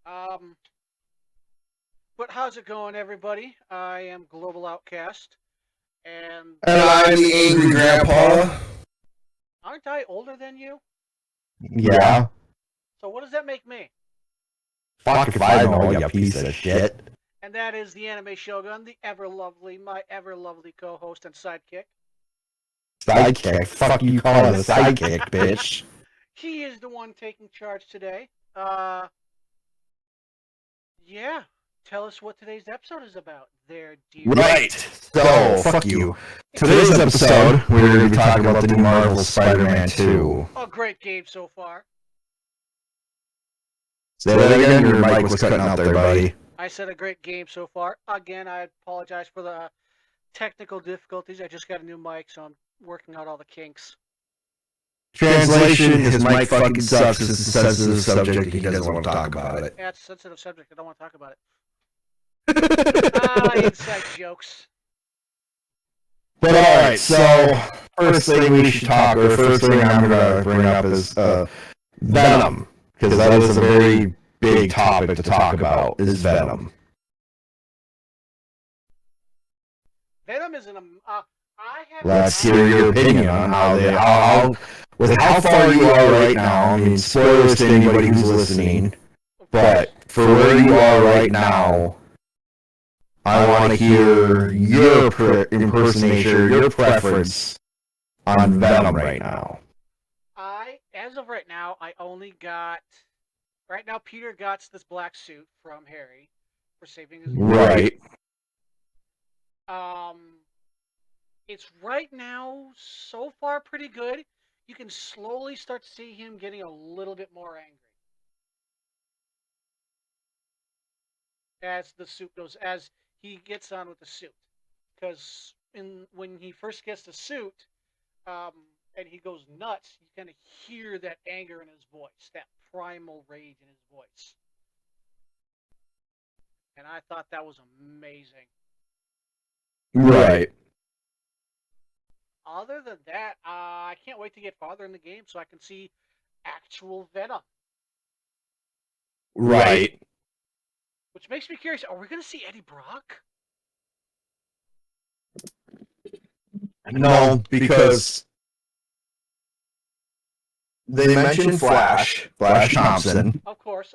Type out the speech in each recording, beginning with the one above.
Um, but how's it going, everybody? I am Global Outcast, and And I'm the angry grandpa. aren't I older than you? Yeah. So what does that make me? Fuck if I know, you piece of shit. And that is the Anime Shogun, the ever lovely, my ever lovely co-host and sidekick. Sidekick. Fuck you calling a sidekick, bitch. He is the one taking charge today. Uh, yeah. Tell us what today's episode is about, there, dear. Right. So, fuck you. Today's episode, we're going to be talking about the new Marvel Spider-Man 2. A great game so far. Say that again, your mic was cutting out there, buddy. I said a great game so far. Again, I apologize for the technical difficulties. I just got a new mic, so I'm working out all the kinks. Translation, his mic fucking sucks. It's a sensitive subject. He doesn't want to talk about it. Yeah, it's a sensitive subject. I don't want to talk about it. Inside jokes. But alright, so first thing we should talk, or first thing I'm going to bring up is Venom. Because that is a very big topic to talk about, is Venom. Venom is an... I have... Let's hear your opinion on with how far you are right now. I mean, spoilers to anybody who's listening, but for where you are right now, I want to hear your impersonation, your preference on Venom right now. As of right now, I only got... Right now, Peter got this black suit from Harry for saving his life. Right. It's right now so far pretty good. You can slowly start to see him getting a little bit more angry as the suit goes, as he gets on with the suit. Because when he first gets the suit, and he goes nuts, you kind of hear that anger in his voice, that primal rage in his voice. And I thought that was amazing. Right. Other than that, I can't wait to get farther in the game so I can see actual Venom. Right. Which makes me curious, are we going to see Eddie Brock? No, because they mentioned Flash Thompson. Of course.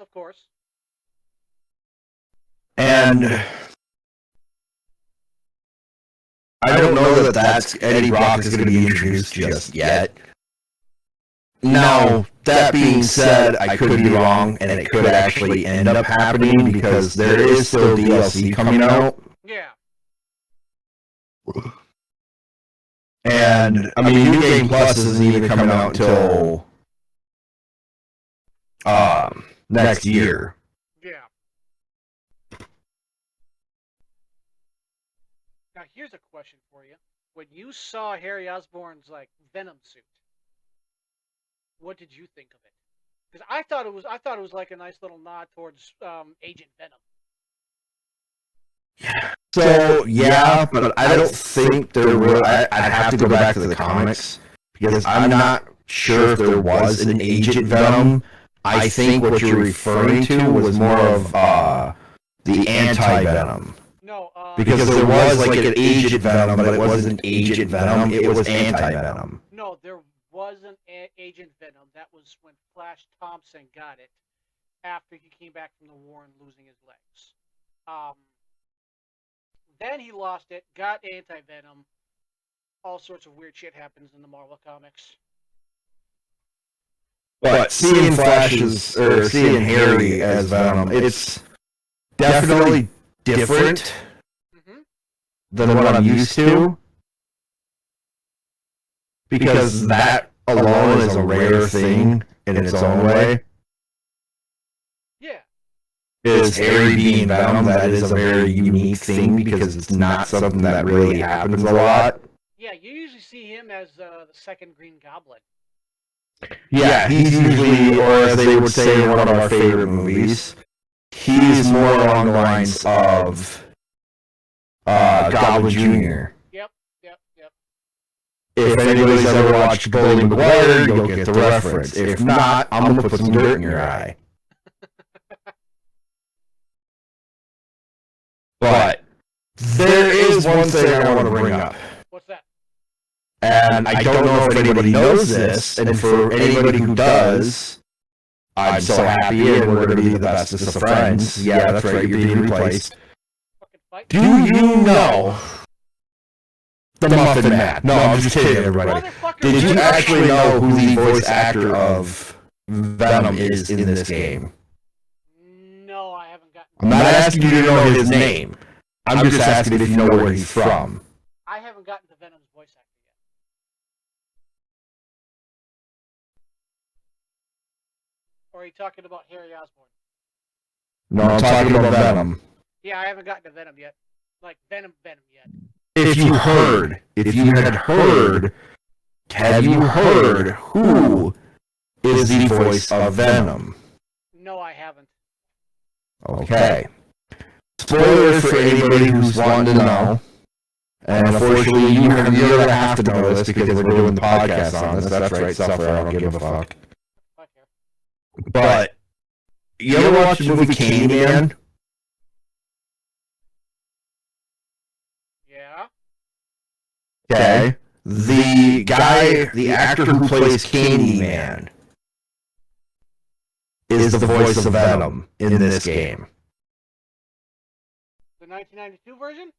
And I don't know that that's Eddie Brock is going to be introduced just yet. Now, that being said, I could be wrong, and it could actually end up happening because there is still DLC coming out. Yeah. And, I mean, New Game Plus isn't even coming out until next year. Yeah. Now, here's a question for you. When you saw Harry Osborn's, Venom suit, what did you think of it? Because I thought it was like a nice little nod towards Agent Venom. So, yeah, but I don't think there will. I'd have to go back to the comics because I'm not sure if there was an Agent Venom. I think what you're referring to was more of the anti-Venom. No, because there was like an Agent Venom, but it wasn't Agent Venom. It was anti-Venom. No, there wasn't Agent Venom. That was when Flash Thompson got it after he came back from the war and losing his legs. Then he lost it, got anti-Venom. All sorts of weird shit happens in the Marvel comics. But seeing Harry as Venom, it's definitely different than what I'm used to. Because that alone is a rare thing in its own way. Yeah. Is Harry being Venom, that is a very unique thing because it's not something that really happens a lot. Yeah, you usually see him as the second Green Goblin. Yeah, he's usually, or as they would say in one of our favorite movies, he's more along the lines of Goblin Jr. Yep. If anybody's ever watched Bully Maguire, you'll get the reference. If not, I'm going to put some dirt in your eye. is one thing I want to bring up. What's that? And I don't know if anybody knows this, and for anybody who does, I'm so happy, and we're going to be the bestest of friends. Yeah, that's right, you're being replaced. Do you know the Muffin Man? No, I'm just kidding, everybody. Did you actually know who the voice actor of Venom is in this game? No, I haven't gotten. I'm not asking you to know his name. I'm just asking if you know where he's from. I haven't gotten to Venom's voice actor yet. Or are you talking about Harry Osborn? No, I'm talking about Venom. Yeah, I haven't gotten to Venom yet. Like Venom yet. If you had heard, have you heard who is the voice of Venom? No, I haven't. Okay. Spoiler for anybody who's wanting to know. And unfortunately, you're going to have to know this because we're doing the podcast on this. That's right, software, I don't give a fuck. But, you ever watch the movie Candyman? Yeah. Okay. The actor who plays Candyman is the voice of Venom in this game. The 1992 version?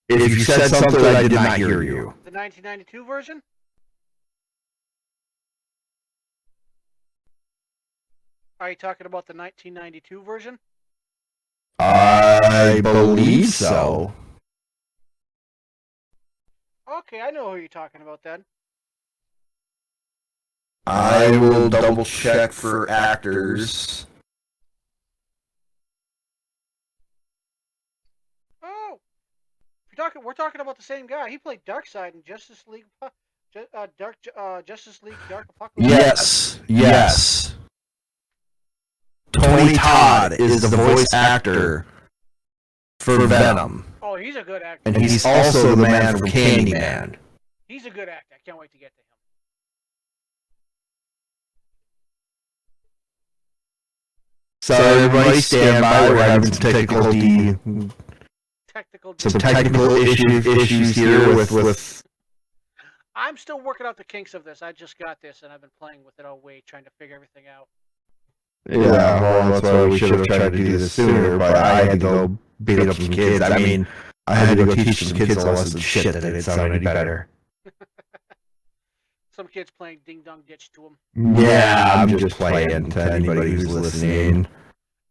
If you said something, I did not hear you. The 1992 version? Are you talking about the 1992 version? I believe so. Okay, I know who you're talking about then. I will double check for actors. Oh, we're talking about the same guy. He played Darkseid in Justice League, Justice League Dark Apocalypse. Yes. Tony Todd is the voice actor for Venom. Oh, he's a good actor. And he's also the man from Candyman. He's a good actor. I can't wait to get to him. So everybody stand by. We're having some technical issues here with. I'm still working out the kinks of this. I just got this, and I've been playing with it all week, trying to figure everything out. Yeah, well, that's why we should have tried to do this sooner, but I had to go beat up some kids. I mean, I had to go teach some kids a lesson. Shit, that didn't sound any better. Some kids playing Ding Dong Ditch to them. Yeah, I'm just playing to anybody who's listening.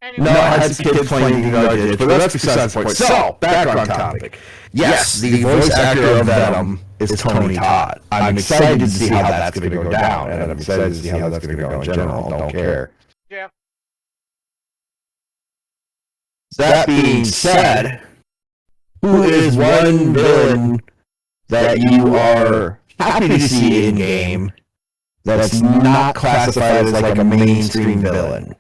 Anyway, No, I had some kids playing Ding Dong Ditch, but that's besides the point. So, back on topic. Yes, the voice actor of Venom is Tony Todd. I'm excited to see how that's going to go down, and I'm excited to see how that's going to go in general. Don't care. Yeah. That being said, who is one villain that you are happy to see in game that's not classified as like a mainstream villain?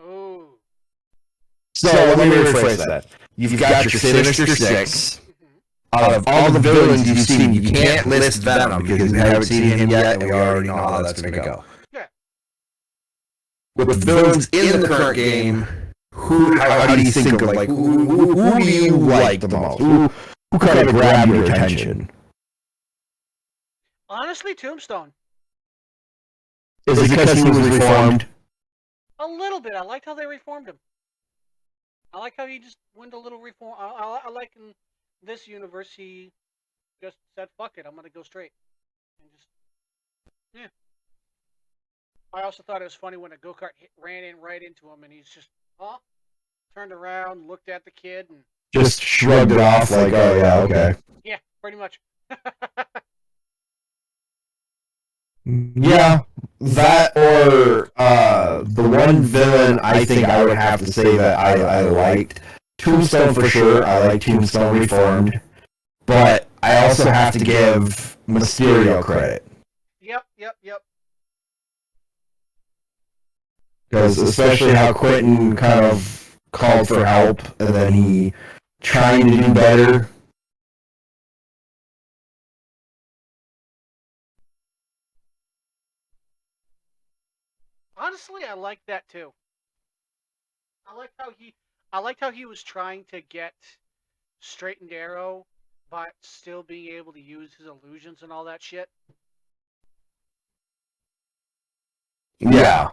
Ooh. So let me rephrase that. You've got your Sinister Six. Out of all the villains you've seen, you can't list Venom because you haven't seen him yet, and we already know how that's going to go. Yeah. With the villains in the current game, how do you think of, like, who do you like the most? Who kind of grabbed your attention? Honestly, Tombstone. Is it because he was reformed? A little bit. I liked how they reformed him. I like how he just went a little reform. I like in this universe he just said, "Fuck it, I'm gonna go straight," and just yeah. I also thought it was funny when a go-kart ran in right into him, and he's just turned around, looked at the kid, and just shrugged it off like, "Oh yeah, okay." Yeah, pretty much. Yeah, that or the one villain I think I would have to say that I liked. Tombstone for sure. I like Tombstone Reformed. But I also have to give Mysterio credit. Yep. Because especially how Quentin kind of called for help and then he trying to do better. Honestly, I like that too. I I liked how he was trying to get straight and narrow, but still being able to use his illusions and all that shit. Yeah.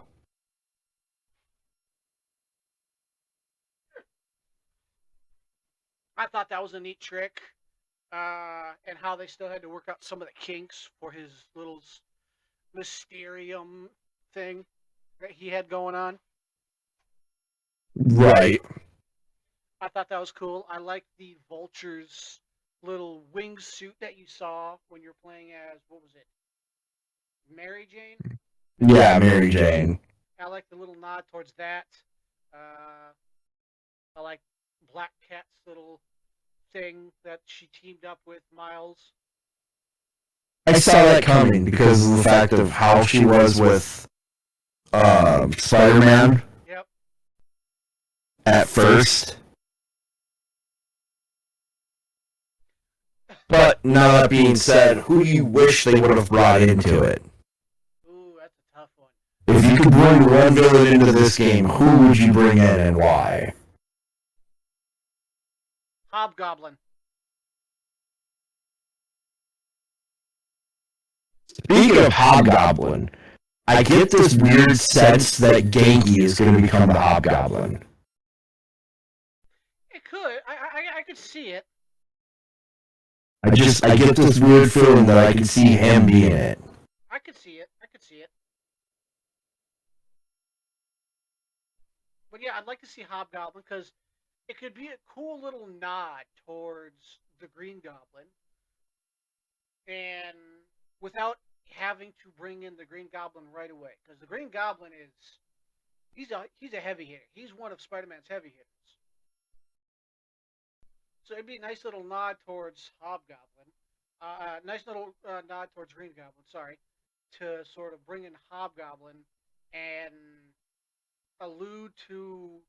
I thought that was a neat trick, and how they still had to work out some of the kinks for his little mysterium thing that he had going on. Right. I thought that was cool. I liked the Vulture's little wingsuit that you saw when you're playing as, what was it, Mary Jane? Yeah, Mary Jane. I like the little nod towards that. Uh, I like Black Cat's little thing that she teamed up with Miles. I saw that coming because of the fact of how she was with Spider-Man Yep. at first. But now that being said, who do you wish they would have brought into it? Ooh, that's a tough one. If you could bring one villain into this game, who would you bring in and why? Hobgoblin. Speaking of Hobgoblin, I get this weird sense that Genki is going to become the Hobgoblin. It could. I could see it. I get this weird feeling that I can see him being it. I could see it. I could see it. But yeah, I'd like to see Hobgoblin because it could be a cool little nod towards the Green Goblin, and without having to bring in the Green Goblin right away, because the Green Goblin is he's a heavy hitter. He's one of Spider-Man's heavy hitters. So it'd be a nice little nod towards Hobgoblin, nice little nod towards Green Goblin. Sorry, to sort of bring in Hobgoblin and allude to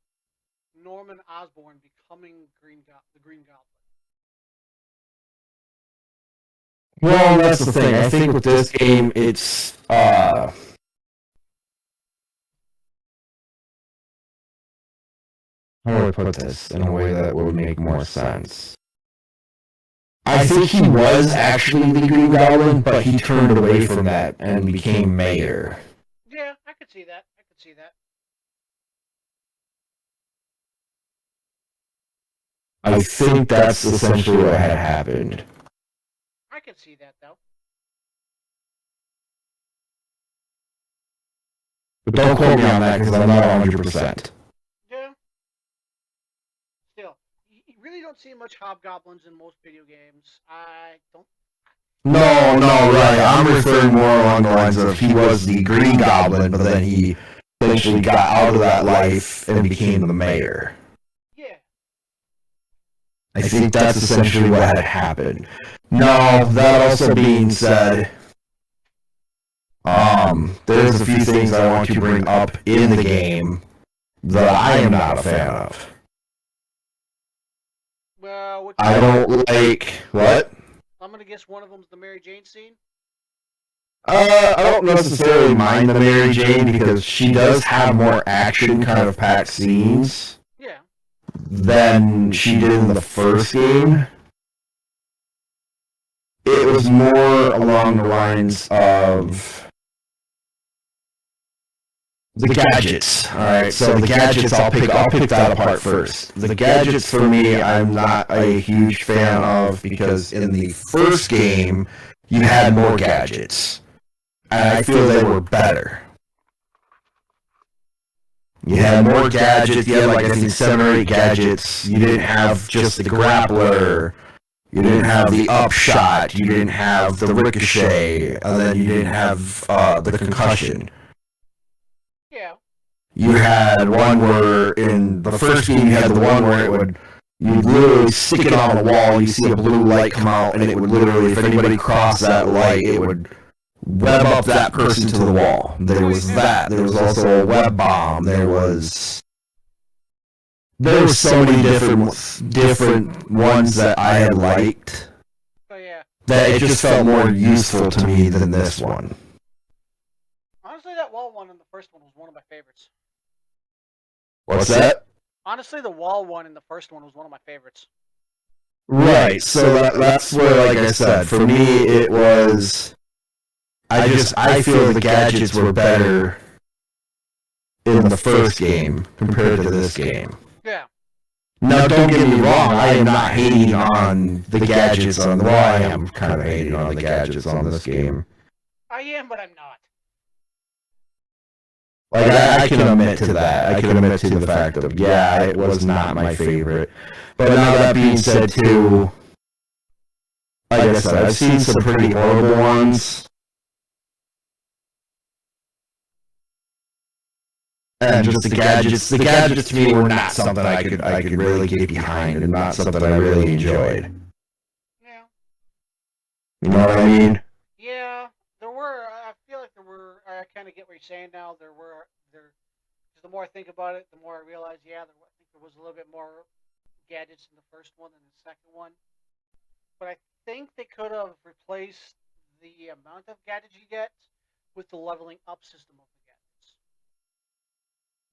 Norman Osborn becoming the Green Goblin. Well, that's the thing. I think with this game, it's how do I put this in a way that would make more sense? I think he was actually the Green Goblin, but he turned away from that and became mayor. Yeah, I could see that. I could see that. I think that's essentially what had happened. I could see that though. But don't quote me on that because I'm not 100%. Yeah. Still, you really don't see much hobgoblins in most video games. I don't. No, right. I'm referring more along the lines of he was the Green Goblin, but then he eventually got out of that life and became the mayor. Yeah. I think that's essentially what had happened. Now, that also being said, there's a few things I want to bring up in the game that I am not a fan of. Well, I don't like what? I'm gonna guess one of them's the Mary Jane scene. I don't necessarily mind the Mary Jane because she does have more action kind of packed scenes. Yeah. Than she did in the first game. It was more along the lines of the gadgets. Alright, so the gadgets I'll pick that apart first. The gadgets for me I'm not a huge fan of because in the first game you had more gadgets. And I feel they were better. You had more gadgets, you had like I think 7 or 8 gadgets. You didn't have just the grappler. You didn't have the upshot, you didn't have the ricochet, and then you didn't have the concussion. Yeah. You had one where, in the first game, you had the one where you'd literally stick it on the wall, you see a blue light come out, and it would literally, if anybody crossed that light, it would web up that person to the wall. There was that. There was also a web bomb. There were so many different ones that I had liked. Oh yeah. That it just felt more useful to me than this one. Honestly, that wall one in the first one was one of my favorites. What's that? Honestly, the wall one in the first one was one of my favorites. Right. So that's where, like I said, for me it was. I feel the gadgets were better in the first game compared to this game. Yeah. Now, don't get me wrong. I am not hating on the gadgets on. Well, I am kind of hating on the gadgets on this game. I am, but I'm not. Like I can admit to that. I can admit to the fact of it was not my favorite. But now that being said, too, like I said, I've seen some pretty horrible ones. And just the gadgets to me were not something I could really get behind, and not something I really enjoyed. Yeah. You know what I mean? Yeah, there were. I feel like there were. I kind of get what you're saying now. There. Because the more I think about it, the more I realize. Yeah, I think there was a little bit more gadgets in the first one than the second one. But I think they could have replaced the amount of gadgets you get with the leveling up system of the gadgets.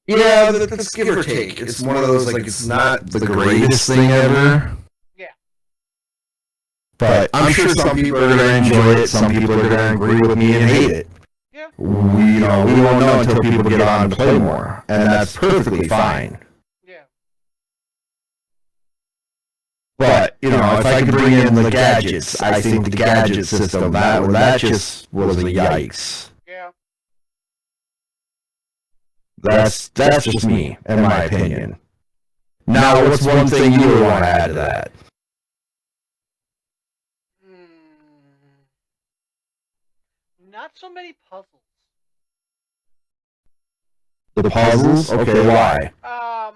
Yeah, that's give or take. It's one of those, like, it's not the greatest thing ever. Yeah. But I'm sure some people are going to enjoy it, some people are going to agree with me and hate it. Yeah. We won't know until people get on and play more, and that's perfectly fine. Yeah. But, if I could bring in the gadgets, I think the gadget system, that just was a yikes. Yeah. That's just me, in my opinion. Now, what's one thing you would want to add to that? Not so many puzzles. The puzzles? Okay, why? I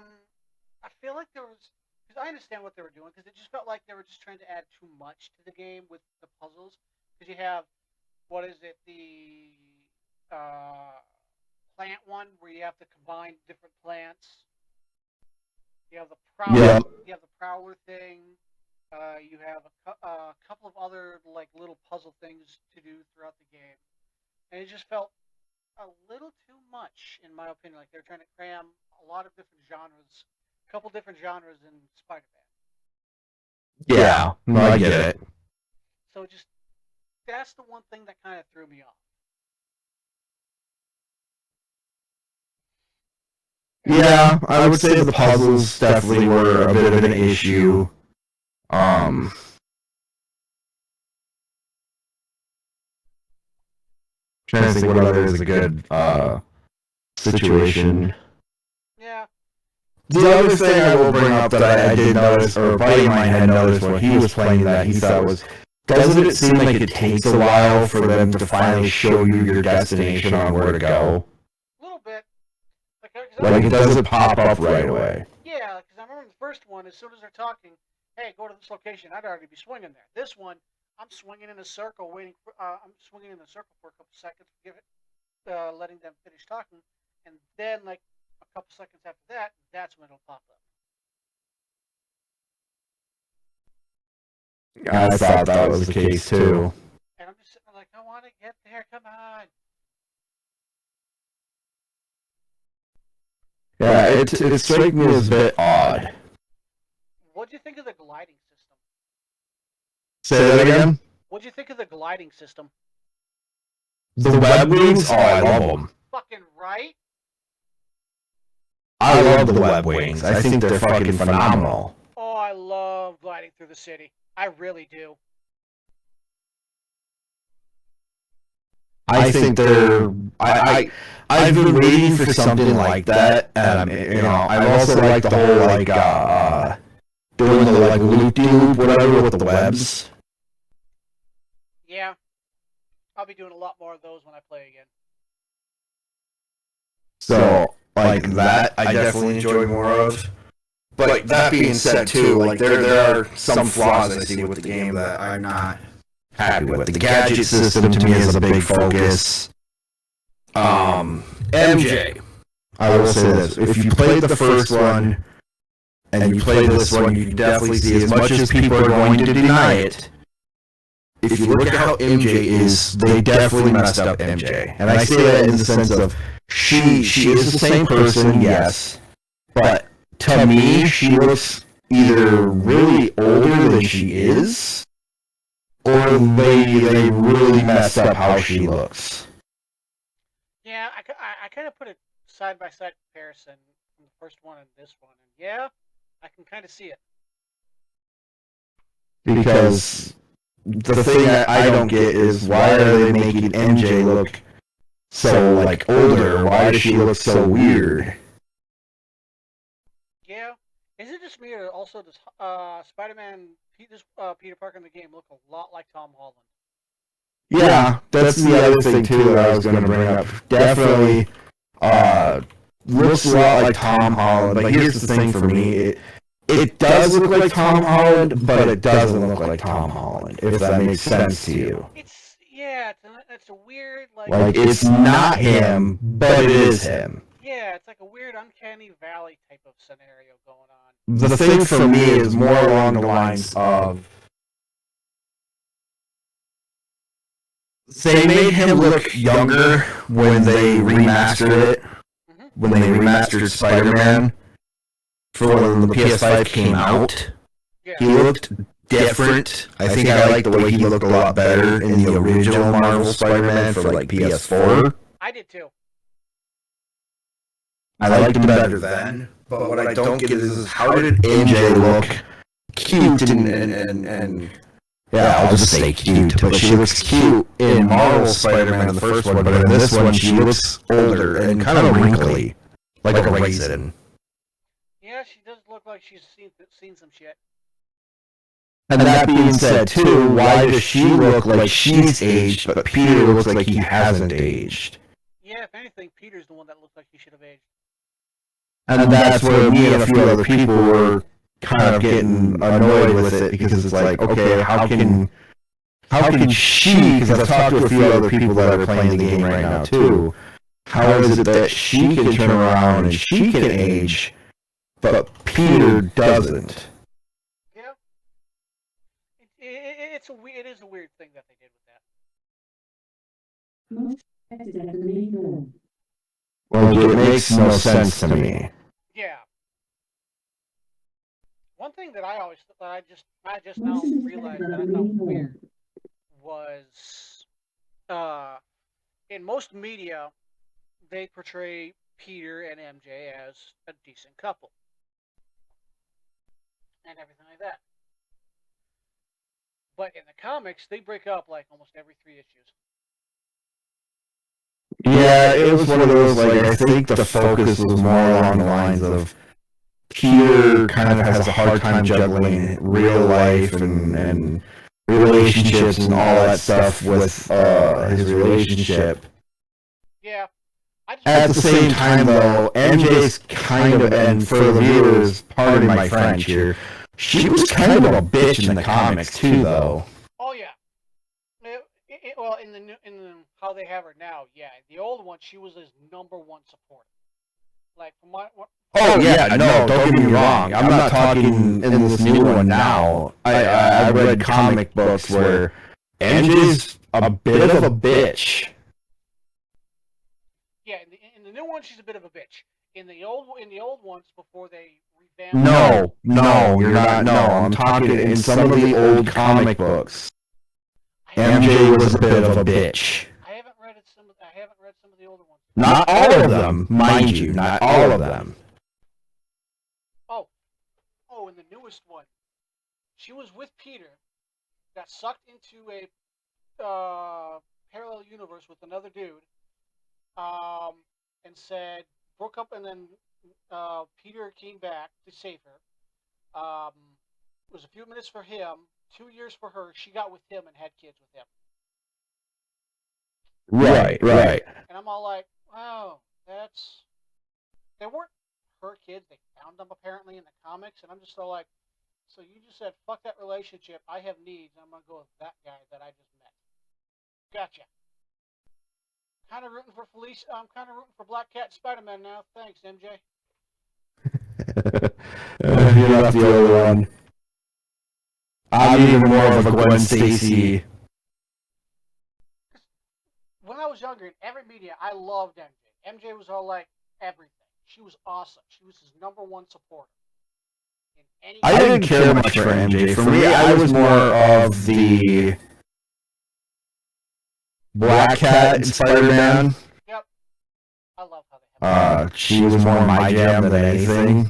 feel like there was, because I understand what they were doing, because it just felt like they were just trying to add too much to the game with the puzzles. Because you have, what is it, the plant one where you have to combine different plants. You have the prowler. Yeah. You have the prowler thing. You have a couple of other like little puzzle things to do throughout the game, and it just felt a little too much, in my opinion. Like they're trying to cram a lot of different genres, a couple different genres in Spider-Man. Yeah, no, I get it. So just that's the one thing that kind of threw me off. Yeah, I would say the puzzles definitely were a bit of an issue. Trying to think what other is a good situation. Yeah. The other thing I will bring up that I did notice, or a buddy of mine had noticed when he was playing that, he thought was, doesn't it seem like it takes a while for them to finally show you your destination on where to go? A little bit. Like it doesn't pop up right away. Yeah, because I remember the first one, as soon as they're talking, hey, go to this location, I'd already be swinging there. This one, I'm swinging in a circle, I'm swinging in a circle for a couple seconds, letting them finish talking, and then like a couple seconds after that, that's when it'll pop up. I thought that was the case too. And I'm just sitting there like, I want to get there, come on. Yeah, it struck me as a bit odd. What do you think of the gliding system? Say that again? What do you think of the gliding system? The web wings? Oh, I love them. Fucking right? I love the web wings. I think they're fucking phenomenal. Oh, I love gliding through the city. I really do. I think they're. I've been waiting for something like that, and I also like the whole doing the like loop-de-loop, whatever, with the webs. Yeah, I'll be doing a lot more of those when I play again. So like that, I definitely enjoy more of. But that being said, too, like there are some flaws I see with the game that I'm not happy with. The gadget system to me is a big focus. MJ, I will say this: if you played the first one and you play this one, you can definitely see, as much as people are going to deny it, if you look at how MJ is, they definitely messed up MJ. And I say that in the sense of she is the same person, yes, but to me, she looks either really older than she is, or they really messed up how she looks. Yeah, I kind of put a side by side comparison from the first one and this one, and yeah, I can kind of see it. Because the thing that I don't get is why are they making MJ look so like older? Why does she look so weird? Yeah, is it just me or also does Spider-Man Peter Parker in the game look a lot like Tom Holland? Yeah, that's the other thing too that I was going to bring up. Definitely looks a lot like Tom Holland, but here's the thing for me. It does look like Tom Holland, but it doesn't look like Tom Holland, if that makes sense to you. It's a weird Like, it's not him, but it is him. Yeah, it's like a weird uncanny valley type of scenario going on. The thing for me is more along the lines of they made him look younger when they remastered it, when they remastered Spider-Man for when the PS5 came out. Yeah. He looked different. I think I liked the way he looked a lot better in the original Marvel Spider-Man for like PS4. I did too. I liked him better then. But what I don't get is how did MJ look cute and yeah, I'll just say cute, but she looks cute in Marvel Spider-Man in the first one, but in this one she looks older and kind of wrinkly, like a raisin. Yeah, she does look like she's seen some shit. And that being said, too, why does she look like she's aged, but Peter looks like he hasn't aged? Yeah, if anything, Peter's the one that looks like he should have aged. And that's where me and a few other people were kind of getting annoyed with it, because it's like, okay, how can she, because I've talked to a few other people that are playing the game right now, too, how is it that she can turn around and she can age, but Peter doesn't? Yeah. It is a weird thing that they did with that. Like, it makes no sense to me. Yeah. One thing that I just now realized that I thought was weird was in most media they portray Peter and MJ as a decent couple and everything like that. But in the comics, they break up like almost every 3 issues. Yeah, it was one of those, like, I think the focus was more along the lines of Peter kind of has a hard time juggling real life and relationships and all that stuff with his relationship. Yeah. At the same time, though, MJ's kind of, and for the viewers, pardon my French here, she was kind of a bitch in the comics too, though. Oh yeah. Well, in the how they have her now, yeah. The old one, she was his #1 supporter. Like from my. Oh yeah, no, don't get me wrong. I'm not talking in this new one now. I read comic books where MJ's a bit of a bitch. Yeah, in the new one, she's a bit of a bitch. In the old ones, before they revamped. No, you're not. No, I'm talking in some of the old comic books. MJ was a bit of a bitch. I haven't read some of the older ones. Not all of them, mind you, not all of them. Oh, in the newest one, she was with Peter, got sucked into a parallel universe with another dude, and broke up, and then Peter came back to save her. It was a few minutes for him, 2 years for her. She got with him and had kids with him. Right. And I'm all like, wow, they weren't her kids. They found them apparently in the comics, and I'm just so like, so you just said, fuck that relationship. I have needs. I'm gonna go with that guy that I just met. Gotcha. Kind of rooting for Felicia. I'm kind of rooting for Black Cat and Spider-Man now. Thanks, MJ. You're not the other one. I'm even more of a Gwen Stacy. When I was younger, in every media, I loved MJ. MJ was all like everything. She was awesome. She was his #1 supporter in any. I didn't care much for MJ. For me, I was more of the Black Cat and Spider-Man. Yep, I love how they have. She was more my jam than anything.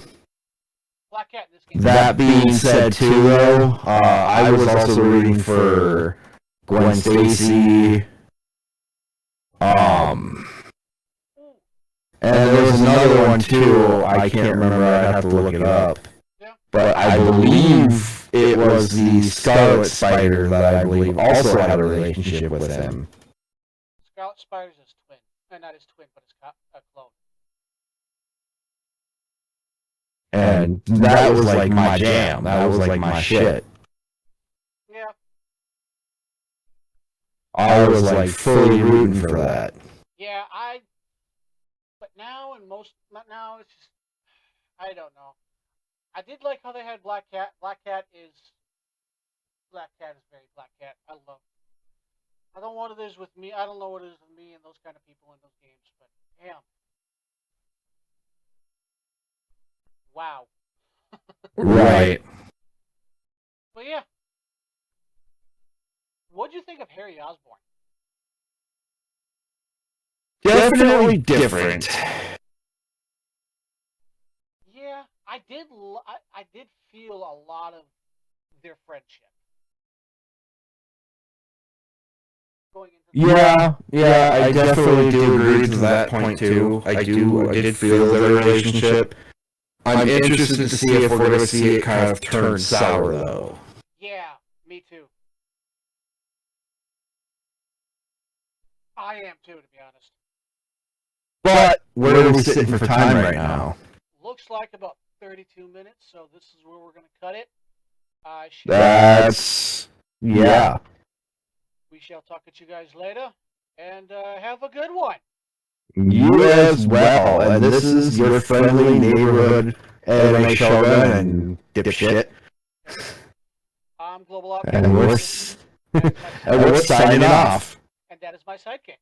Black Cat in this game. That being said, too, though, I was also rooting for Gwen Stacy. And there was another one too. I can't remember. I'd have to look it up. Yeah. But I believe it was the Scarlet Spider that I believe also had a relationship with him. Scarlet Spider's his twin. Not his twin, but his clone. And that was like my jam. That was like my shit. Yeah. I was like fully rooting for that. Yeah, but now it's just, I don't know. I did like how they had Black Cat. Black Cat is very Black Cat. I don't know what it is with me. I don't know what it is with me and those kind of people in those games, but damn. Wow. Right. But yeah. What'd you think of Harry Osborn? Definitely different. Yeah, I did feel a lot of their friendship. Yeah, I definitely do agree to that point too. I did feel their relationship. I'm interested to see if we're going to see it kind of turn sour, though. Yeah, me too. I am too, to be honest. But where are we sitting for time right now? Looks like about 32 minutes, so this is where we're going to cut it. Yeah. We shall talk at you guys later, and have a good one. You as well, and this is your friendly neighborhood anime shogun and dipshit. I'm Globaloutcast. And we're signing off. And that is my sidekick.